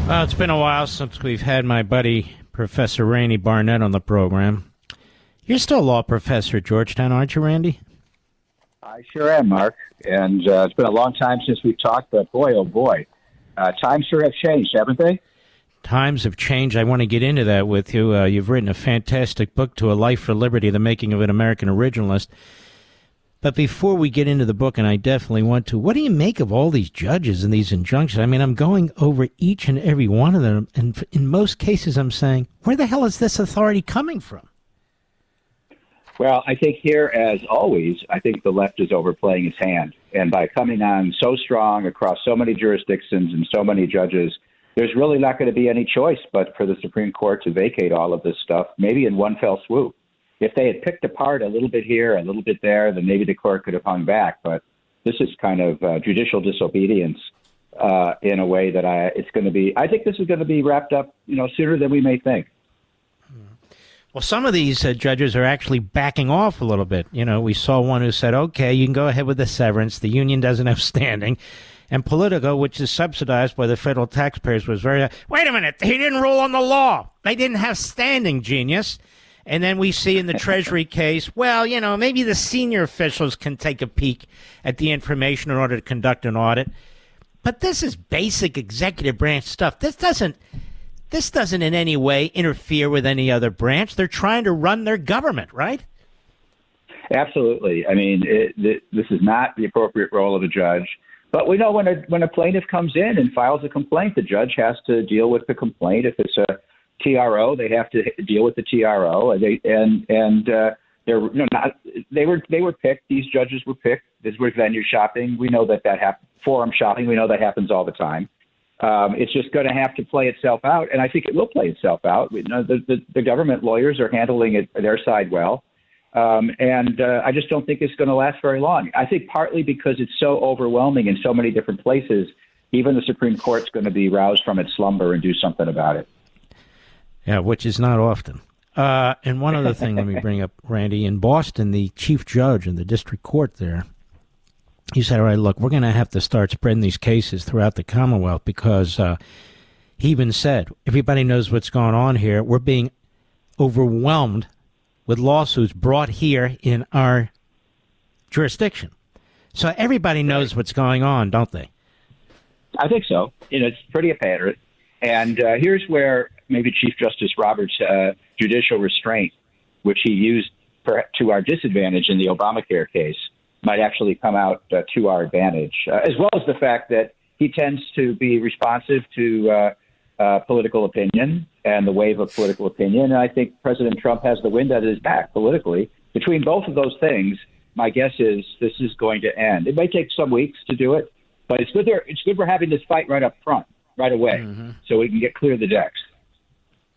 Well, it's been a while since we've had my buddy, Professor Randy Barnett, on the program. You're still a law professor at Georgetown, aren't you, Randy? I sure am, Mark. And it's been a long time since we've talked, but boy, oh boy, times sure have changed, haven't they? Times have changed. I want to get into that with you. You've written a fantastic book, To a Life for Liberty, The Making of an American Originalist. But before we get into the book, and I definitely want to, what do you make of all these judges and these injunctions? I mean, I'm going over each and every one of them, and in most cases I'm saying, where the hell is this authority coming from? Well, I think here, as always, I think the left is overplaying its hand. And by coming on so strong across so many jurisdictions and so many judges, there's really not going to be any choice but for the Supreme Court to vacate all of this stuff, maybe in one fell swoop. If they had picked apart a little bit here, a little bit there, then maybe the court could have hung back. But this is kind of judicial disobedience in a way that I think this is going to be wrapped up, sooner than we may think. Well, some of these judges are actually backing off a little bit. We saw one who said, okay, you can go ahead with the severance. The union doesn't have standing. And Politico, which is subsidized by the federal taxpayers, was very, wait a minute, he didn't rule on the law. They didn't have standing, genius. And then we see in the Treasury case, well, maybe the senior officials can take a peek at the information in order to conduct an audit. But this is basic executive branch stuff. This doesn't in any way interfere with any other branch. They're trying to run their government, right? Absolutely. I mean, this is not the appropriate role of a judge. But we know when a plaintiff comes in and files a complaint, the judge has to deal with the complaint. If it's a TRO, they have to deal with the TRO. They were picked. These judges were picked. This was venue shopping. We know that happens. Forum shopping. We know that happens all the time. It's just going to have to play itself out, and I think it will play itself out. We know the government lawyers are handling it their side well, and I just don't think it's going to last very long. I think partly because it's so overwhelming in so many different places, even the Supreme Court's going to be roused from its slumber and do something about it. Yeah, which is not often. And one other thing, let me bring up, Randy. In Boston, the chief judge in the district court there, he said, all right, look, we're going to have to start spreading these cases throughout the Commonwealth because he even said, everybody knows what's going on here. We're being overwhelmed with lawsuits brought here in our jurisdiction. So everybody knows what's going on, don't they? I think so. It's pretty apparent. And here's where maybe Chief Justice Roberts' judicial restraint, which he used to our disadvantage in the Obamacare case, might actually come out to our advantage, as well as the fact that he tends to be responsive to political opinion and the wave of political opinion. And I think President Trump has the wind at his back politically. Between both of those things, my guess is this is going to end. It may take some weeks to do it, but it's good we're having this fight right up front, right away, so we can get clear the decks.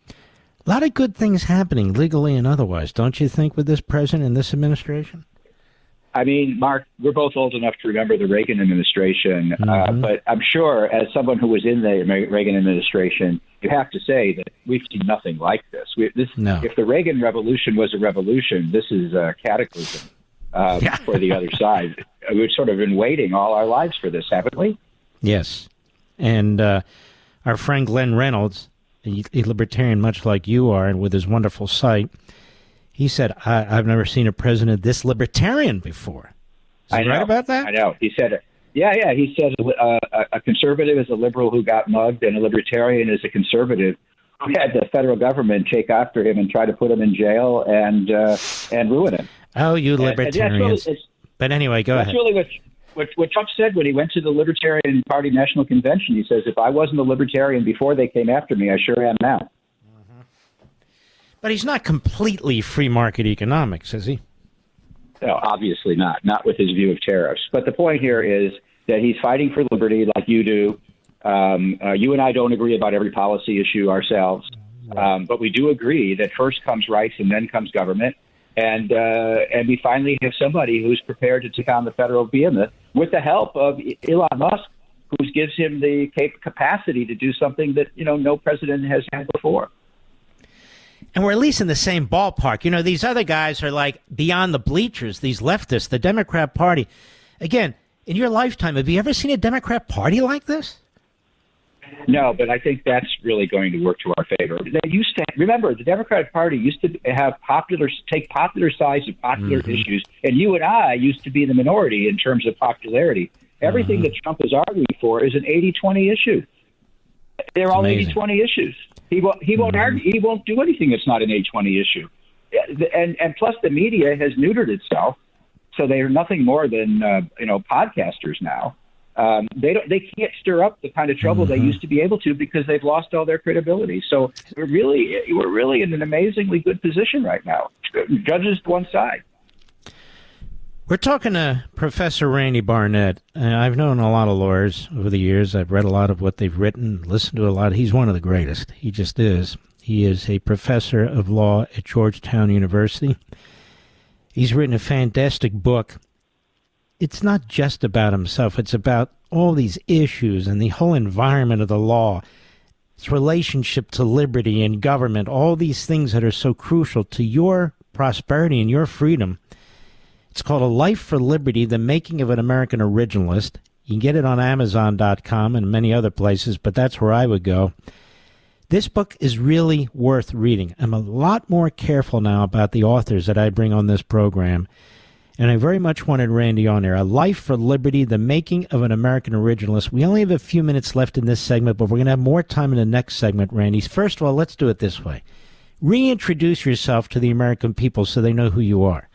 A lot of good things happening legally and otherwise, don't you think, with this president and this administration? I mean, Mark, we're both old enough to remember the Reagan administration, but I'm sure as someone who was in the Reagan administration, you have to say that we've seen nothing like this. If the Reagan revolution was a revolution, this is a cataclysm for the other side. We've sort of been waiting all our lives for this, haven't we? Yes. And our friend Glenn Reynolds, a libertarian much like you are, and with his wonderful site, he said, I've never seen a president this libertarian before. Is he right about that? I know. He said it. Yeah. He said a conservative is a liberal who got mugged, and a libertarian is a conservative who had the federal government take after him and try to put him in jail and ruin him. Oh, you libertarians. But anyway, go ahead. That's really what Trump said when he went to the Libertarian Party National Convention. He says, if I wasn't a libertarian before they came after me, I sure am now. But he's not completely free market economics, is he? No, obviously not. Not with his view of tariffs. But the point here is that he's fighting for liberty like you do. You and I don't agree about every policy issue ourselves. But we do agree that first comes rights and then comes government. And we finally have somebody who's prepared to take on the federal behemoth with the help of Elon Musk, who gives him the capacity to do something that, no president has had before. And we're at least in the same ballpark. These other guys are like beyond the bleachers, these leftists, the Democrat Party. Again, in your lifetime, have you ever seen a Democrat Party like this? No, but I think that's really going to work to our favor. They used to remember the Democratic Party used to have take popular sides of popular issues, and you and I used to be the minority in terms of popularity. Everything that Trump is arguing for is an 80-20 issue. They're all 80-20 issues. He won't argue. He won't do anything that's not an 80-20 issue. And plus, the media has neutered itself, so they are nothing more than podcasters now. They can't stir up the kind of trouble they used to be able to because they've lost all their credibility. So we're really in an amazingly good position right now. Judges to one side. We're talking to Professor Randy Barnett. I've known a lot of lawyers over the years. I've read a lot of what they've written, listened to a lot. He's one of the greatest. He just is. He is a professor of law at Georgetown University. He's written a fantastic book. It's not just about himself. It's about all these issues and the whole environment of the law, its relationship to liberty and government, all these things that are so crucial to your prosperity and your freedom. It's called A Life for Liberty, The Making of an American Originalist. You can get it on Amazon.com and many other places, but that's where I would go. This book is really worth reading. I'm a lot more careful now about the authors that I bring on this program, and I very much wanted Randy on there. A Life for Liberty, The Making of an American Originalist. We only have a few minutes left in this segment, but we're going to have more time in the next segment, Randy. First of all, let's do it this way. Reintroduce yourself to the American people so they know who you are.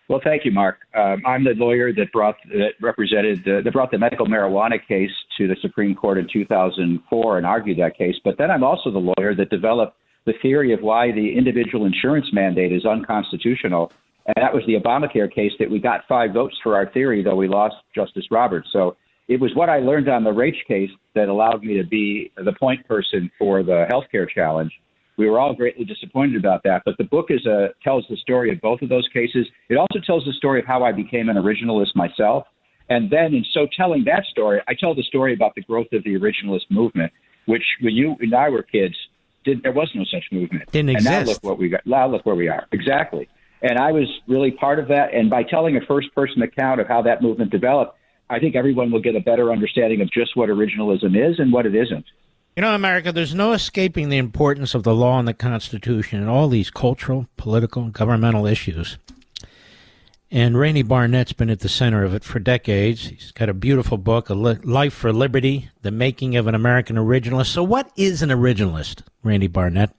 Well, thank you, Mark. I'm the lawyer that brought the medical marijuana case to the Supreme Court in 2004 and argued that case. But then I'm also the lawyer that developed the theory of why the individual insurance mandate is unconstitutional. And that was the Obamacare case that we got 5 votes for our theory, though we lost Justice Roberts. So it was what I learned on the Raich case that allowed me to be the point person for the healthcare challenge. We were all greatly disappointed about that. But the book tells the story of both of those cases. It also tells the story of how I became an originalist myself. And then in so telling that story, I tell the story about the growth of the originalist movement, which when you and I were kids, there was no such movement. Didn't exist. And now look what we got. Now look where we are. Exactly. And I was really part of that. And by telling a first-person account of how that movement developed, I think everyone will get a better understanding of just what originalism is and what it isn't. You know, America, there's no escaping the importance of the law and the Constitution and all these cultural, political, governmental issues. And Randy Barnett's been at the center of it for decades. He's got a beautiful book, A Life for Liberty, The Making of an American Originalist. So what is an originalist, Randy Barnett?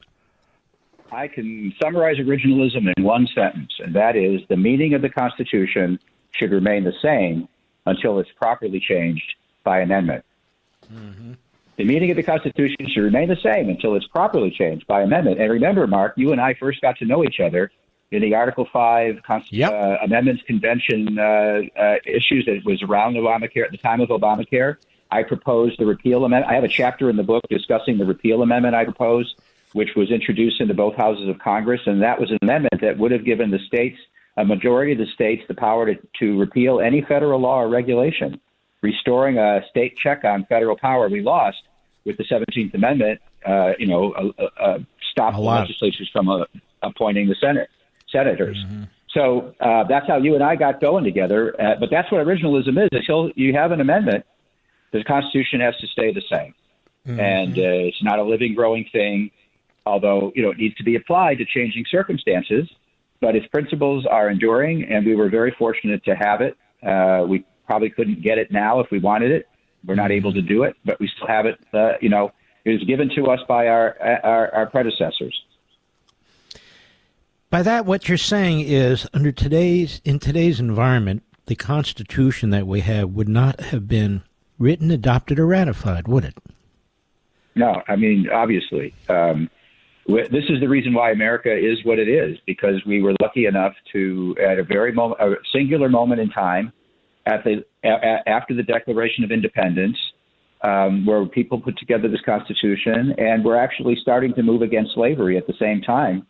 I can summarize originalism in one sentence, and that is the meaning of the Constitution should remain the same until it's properly changed by amendment. Mm-hmm. The meaning of the Constitution should remain the same until it's properly changed by amendment. And remember, Mark, you and I first got to know each other in the Article 5 Amendments Convention issues that was around Obamacare at the time of Obamacare. I proposed the repeal amendment. I have a chapter in the book discussing the repeal amendment I proposed, which was introduced into both houses of Congress. And that was an amendment that would have given the states, a majority of the states, the power to repeal any federal law or regulation, restoring a state check on federal power. We lost with the 17th Amendment, stopped the legislatures from appointing the senators. Mm-hmm. So that's how you and I got going together. But that's what originalism is. Until you have an amendment, the Constitution has to stay the same. Mm-hmm. And it's not a living, growing thing, although it needs to be applied to changing circumstances. But its principles are enduring, and we were very fortunate to have it. We probably couldn't get it now if we wanted it. We're not able to do it, but we still have it. It was given to us by our predecessors. By that, what you're saying is, in today's environment, the Constitution that we have would not have been written, adopted, or ratified, would it? No, I mean, obviously. This is the reason why America is what it is, because we were lucky enough to, at a singular moment in time, after the Declaration of Independence, where people put together this Constitution, and we're actually starting to move against slavery at the same time.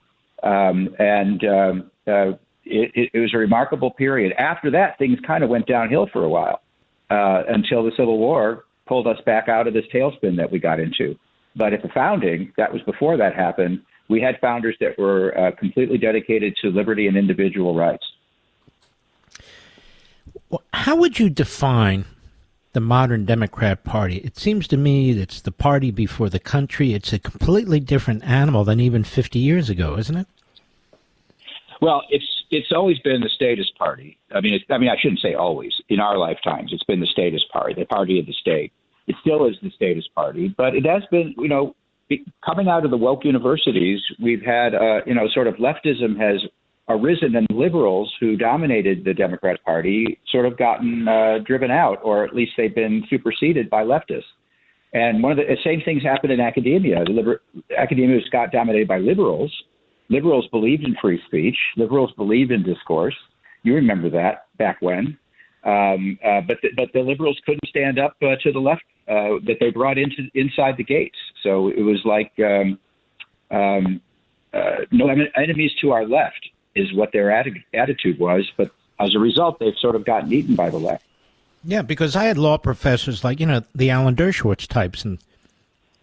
It was a remarkable period. After that, things kind of went downhill for a while until the Civil War pulled us back out of this tailspin that we got into. But at the founding, that was before that happened, we had founders that were completely dedicated to liberty and individual rights. How would you define the modern Democrat Party. It seems to me it's the party before the country. It's a completely different animal than even 50 years ago, isn't it? Well, it's always been the statist party. I mean, I shouldn't say always. In our lifetimes, it's been the statist party, the party of the state. It still is the statist party, but it has been, coming out of the woke universities, we've had, sort of leftism has arisen, and liberals who dominated the Democrat Party sort of gotten driven out, or at least they've been superseded by leftists. And one of the same things happened in academia. Academia got dominated by liberals. Liberals believed in free speech. Liberals believed in discourse. You remember that back when. But the liberals couldn't stand up to the left that they brought inside the gates. So it was like no enemies to our left is what their attitude was. But as a result, they've sort of gotten eaten by the left. Yeah, because I had law professors like, the Alan Dershowitz types and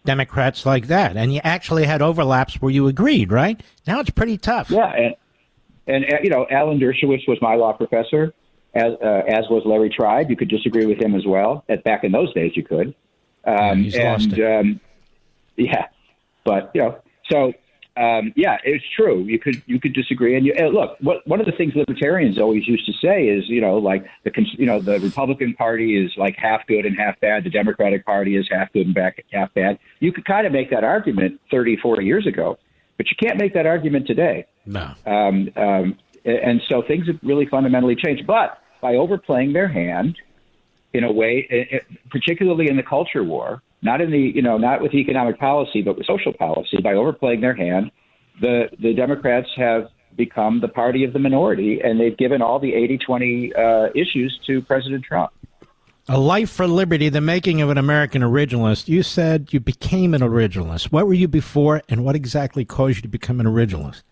Democrats like that. And you actually had overlaps where you agreed, right? Now it's pretty tough. Yeah. And Alan Dershowitz was my law professor, as was Larry Tribe. You could disagree with him as well. Back in those days, you could. He's lost it. It's true. You could disagree. And look, one of the things libertarians always used to say is, the Republican Party is like half good and half bad. The Democratic Party is half good and half bad. You could kind of make that argument 30, 40 years ago, but you can't make that argument today. No. And so things have really fundamentally changed. But by overplaying their hand in a way, particularly in the culture war, not with economic policy, but with social policy, by overplaying their hand, the Democrats have become the party of the minority, and they've given all the 80-20 issues to President Trump. A Life for Liberty, the making of an American Originalist. You said you became an originalist. What were you before, and what exactly caused you to become an originalist?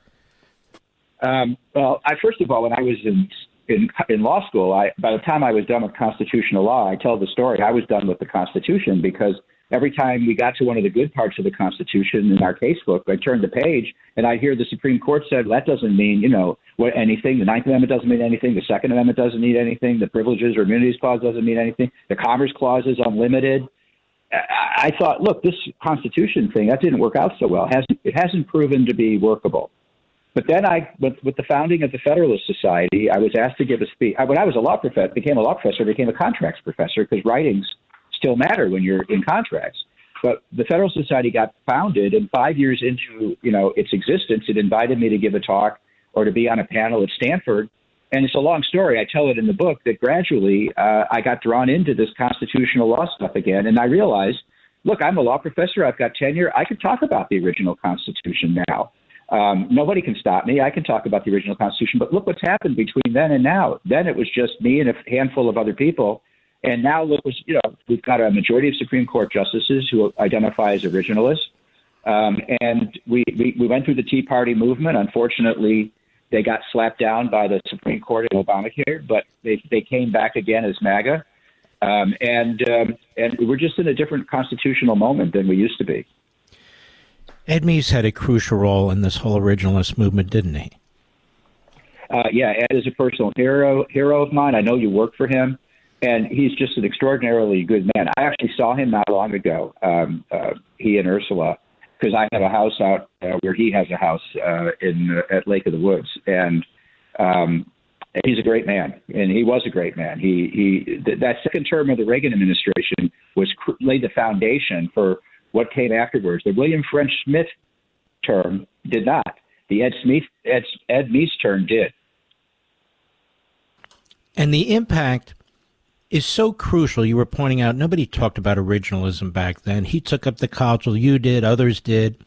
First of all, when I was in law school, by the time I was done with constitutional law, I tell the story. I was done with the Constitution because every time we got to one of the good parts of the Constitution in our casebook, I turned the page and I hear the Supreme Court said, that doesn't mean, anything. The Ninth Amendment doesn't mean anything. The Second Amendment doesn't mean anything. The Privileges or Immunities Clause doesn't mean anything. The Commerce Clause is unlimited. I thought, look, this Constitution thing, that didn't work out so well. It hasn't proven to be workable. But then with the founding of the Federalist Society, I was asked to give a speech. When I was became a contracts professor because writings still matter when you're in contracts. But the Federalist Society got founded, and 5 years into its existence, it invited me to give a talk or to be on a panel at Stanford. And it's a long story. I tell it in the book that gradually I got drawn into this constitutional law stuff again, and I realized, look, I'm a law professor. I've got tenure. I could talk about the original Constitution now. Nobody can stop me. I can talk about the original Constitution, but look what's happened between then and now. Then it was just me and a handful of other people. And now look, we've got a majority of Supreme Court justices who identify as originalists. And we went through the Tea Party movement. Unfortunately, they got slapped down by the Supreme Court in Obamacare, but they came back again as MAGA. And we're just in a different constitutional moment than we used to be. Ed Meese had a crucial role in this whole originalist movement, didn't he? Ed is a personal hero of mine. I know you work for him, and he's just an extraordinarily good man. I actually saw him not long ago, he and Ursula, because I have a house out where he has a house at Lake of the Woods, and he's a great man, and he was a great man. That second term of the Reagan administration laid the foundation for what came afterwards. The William French Smith term did not. The Ed Meese term did. And the impact is so crucial. You were pointing out nobody talked about originalism back then. He took up the cudgel, you did, others did,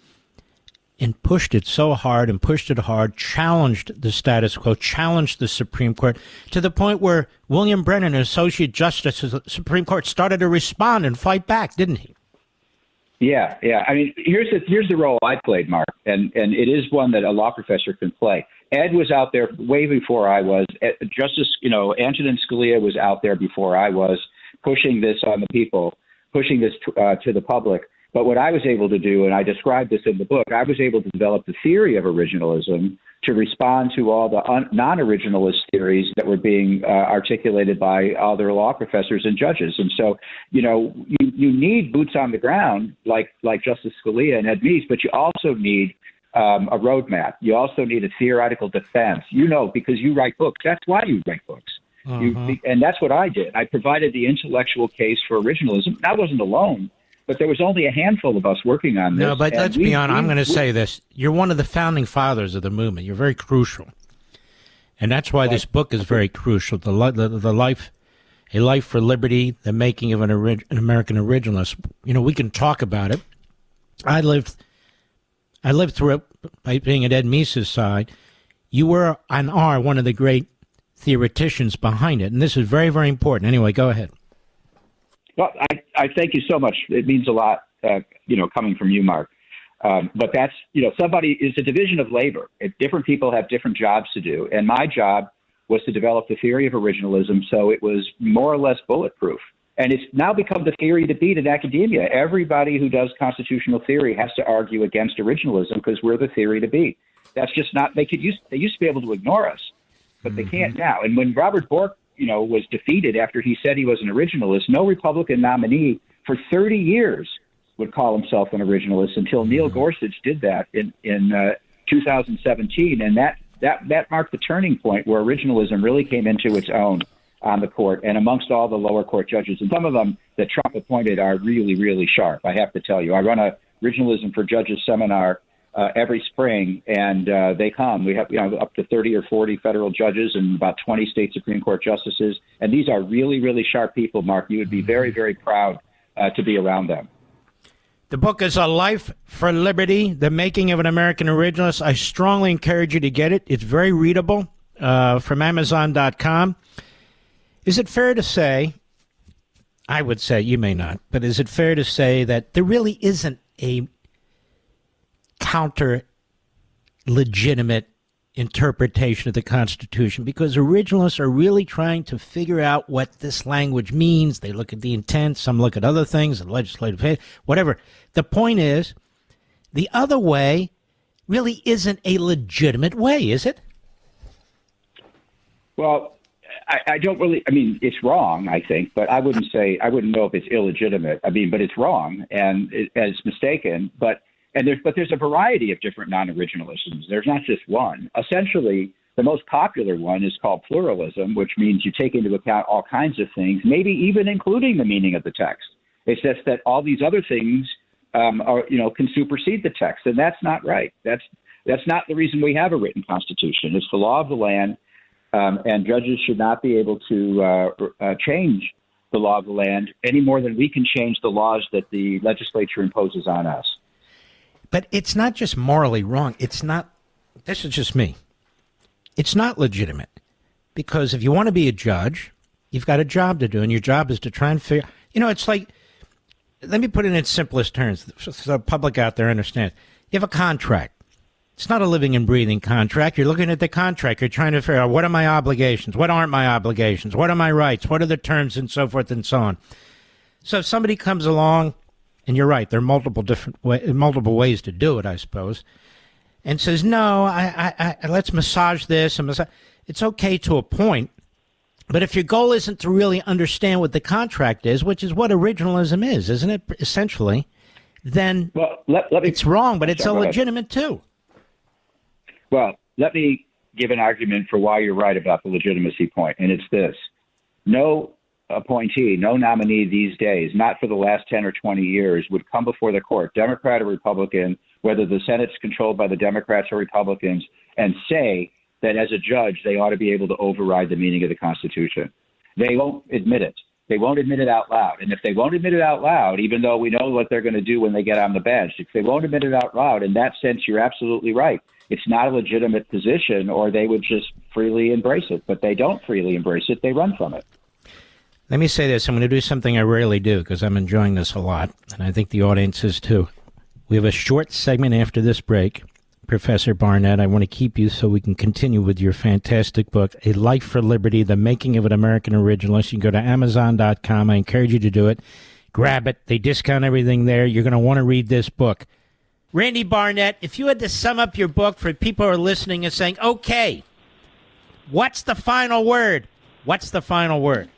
and pushed it so hard and pushed it hard, challenged the status quo, challenged the Supreme Court, to the point where William Brennan, an associate justice of the Supreme Court, started to respond and fight back, didn't he? Yeah. I mean, here's the role I played, Mark, and it is one that a law professor can play. Ed was out there way before I was. Justice, Antonin Scalia was out there before I was, pushing this on the people, pushing this to the public. But what I was able to do, and I described this in the book, I was able to develop the theory of originalism to respond to all the non-originalist theories that were being articulated by other law professors and judges. And so, you need boots on the ground like Justice Scalia and Ed Meese, but you also need a roadmap. You also need a theoretical defense, because you write books. That's why you write books. And that's what I did. I provided the intellectual case for originalism. I wasn't alone, but there was only a handful of us working on this. No, but let's be honest. I'm going to say this. You're one of the founding fathers of the movement. You're very crucial. And that's why this book is very crucial. A Life for Liberty, the making of an American Originalist. We can talk about it. I lived through it by being at Ed Meese's side. You were and are one of the great theoreticians behind it, and this is very, very important. Anyway, go ahead. Well, I thank you so much. It means a lot, coming from you, Mark. But that's, somebody is a division of labor. Different people have different jobs to do, and my job was to develop the theory of originalism, so it was more or less bulletproof. And it's now become the theory to beat in academia. Everybody who does constitutional theory has to argue against originalism because we're the theory to beat. That's just not. They used to be able to ignore us, but they can't now. And when Robert Bork, was defeated after he said he was an originalist, no Republican nominee for 30 years would call himself an originalist until Neil Gorsuch did that in 2017, and that marked the turning point where originalism really came into its own on the court and amongst all the lower court judges. And some of them that Trump appointed are really, really sharp, I have to tell you. I run a Originalism for Judges seminar every spring, and they come. We have up to 30 or 40 federal judges and about 20 state Supreme Court justices. And these are really, really sharp people, Mark. You would be very, very proud to be around them. The book is A Life for Liberty, The Making of an American Originalist. I strongly encourage you to get it. It's very readable from Amazon.com. Is it fair to say, I would say, you may not, but is it fair to say that there really isn't a counter-legitimate interpretation of the Constitution? Because originalists are really trying to figure out what this language means. They look at the intent, some look at other things, the legislative, whatever. The point is, the other way really isn't a legitimate way, is it? Well, I don't really, it's wrong, I think, but I wouldn't know if it's illegitimate. But it's wrong and it's mistaken. But there's a variety of different non-originalisms. There's not just one. Essentially, the most popular one is called pluralism, which means you take into account all kinds of things, maybe even including the meaning of the text. It's just that all these other things can supersede the text, and that's not right. That's not the reason we have a written constitution. It's the law of the land. And judges should not be able to change the law of the land any more than we can change the laws that the legislature imposes on us. But it's not just morally wrong. It's not, this is just me. It's not legitimate. Because if you want to be a judge, you've got a job to do, and your job is to try and figure, it's like, let me put it in simplest terms so the public out there understands. You have a contract. It's not a living and breathing contract. You're looking at the contract. You're trying to figure out, what are my obligations? What aren't my obligations? What are my rights? What are the terms, and so forth and so on. So if somebody comes along, and you're right, there are multiple ways to do it, I suppose, and says, no, I let's massage this. It's okay to a point, but if your goal isn't to really understand what the contract is, which is what originalism is, isn't it, essentially, then it's wrong, but it's illegitimate too. Well, let me give an argument for why you're right about the legitimacy point, and it's this. No appointee, no nominee these days, not for the last 10 or 20 years, would come before the court, Democrat or Republican, whether the Senate's controlled by the Democrats or Republicans, and say that as a judge they ought to be able to override the meaning of the Constitution. They won't admit it. They won't admit it out loud. And if they won't admit it out loud, even though we know what they're going to do when they get on the bench, if they won't admit it out loud, in that sense, you're absolutely right. It's not a legitimate position, or they would just freely embrace it. But they don't freely embrace it. They run from it. Let me say this. I'm going to do something I rarely do because I'm enjoying this a lot, and I think the audience is too. We have a short segment after this break. Professor Barnett, I want to keep you so we can continue with your fantastic book, A Life for Liberty, The Making of an American Originalist. You can go to Amazon.com. I encourage you to do it. Grab it. They discount everything there. You're going to want to read this book. Randy Barnett, if you had to sum up your book for people who are listening and saying, okay, what's the final word? What's the final word?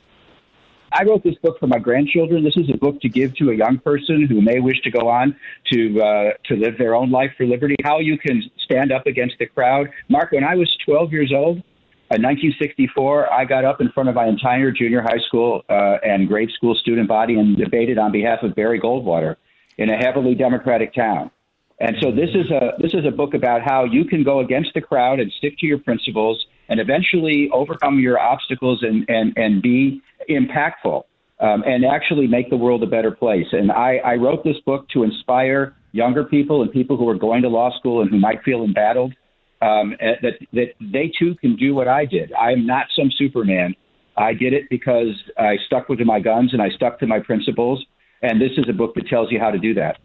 I wrote this book for my grandchildren. This is a book to give to a young person who may wish to go on to live their own life for liberty, how you can stand up against the crowd. Mark, when I was 12 years old, in 1964, I got up in front of my entire junior high school and grade school student body and debated on behalf of Barry Goldwater in a heavily Democratic town. And so this is a book about how you can go against the crowd and stick to your principles and eventually overcome your obstacles and be impactful and actually make the world a better place. And I wrote this book to inspire younger people and people who are going to law school and who might feel embattled, that they too can do what I did. I'm not some Superman. I did it because I stuck with my guns and I stuck to my principles. And this is a book that tells you how to do that.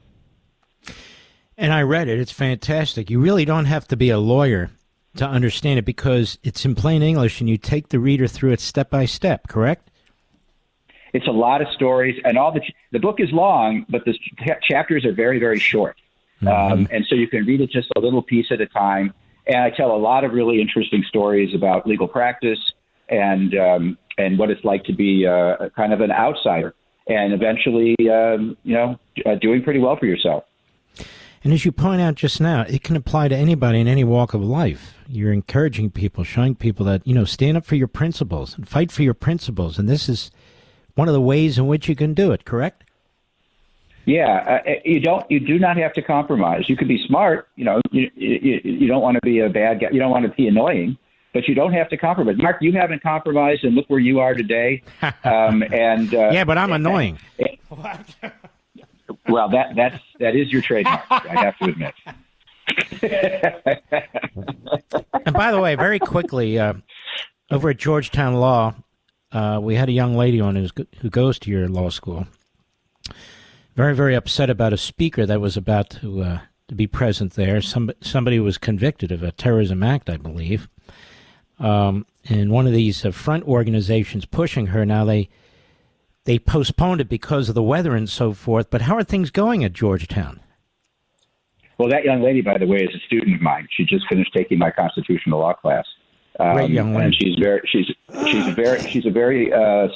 And I read it. It's fantastic. You really don't have to be a lawyer to understand it because it's in plain English and you take the reader through it step by step, correct? It's a lot of stories, and the book is long, but the chapters are very, very short. Mm-hmm. And so you can read it just a little piece at a time. And I tell a lot of really interesting stories about legal practice and what it's like to be kind of an outsider and eventually, doing pretty well for yourself. And as you point out just now, it can apply to anybody in any walk of life. You're encouraging people, showing people that, stand up for your principles and fight for your principles. And this is one of the ways in which you can do it, correct? Yeah, you do not have to compromise. You can be smart. You don't want to be a bad guy. You don't want to be annoying, but you don't have to compromise. Mark, you haven't compromised, and look where you are today. Yeah, but I'm annoying. Well, that is your trademark, I have to admit. And by the way, very quickly, over at Georgetown Law, we had a young lady on who goes to your law school. Very, very upset about a speaker that was about to be present there. Somebody who was convicted of a terrorism act, I believe. And one of these front organizations pushing her, now they postponed it because of the weather and so forth. But how are things going at Georgetown? Well, that young lady, by the way, is a student of mine. She just finished taking my constitutional law class. Great young lady. And she's a very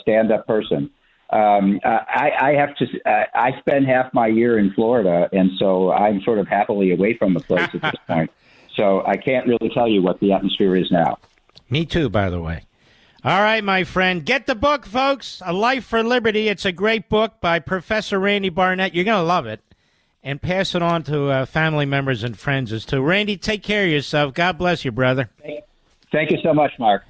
stand-up person. I spend half my year in Florida, and so I'm sort of happily away from the place at this point. So I can't really tell you what the atmosphere is now. Me too, by the way. All right, my friend. Get the book, folks. A Life for Liberty. It's a great book by Professor Randy Barnett. You're going to love it. And pass it on to family members and friends as too. Randy, take care of yourself. God bless you, brother. Thank you so much, Mark.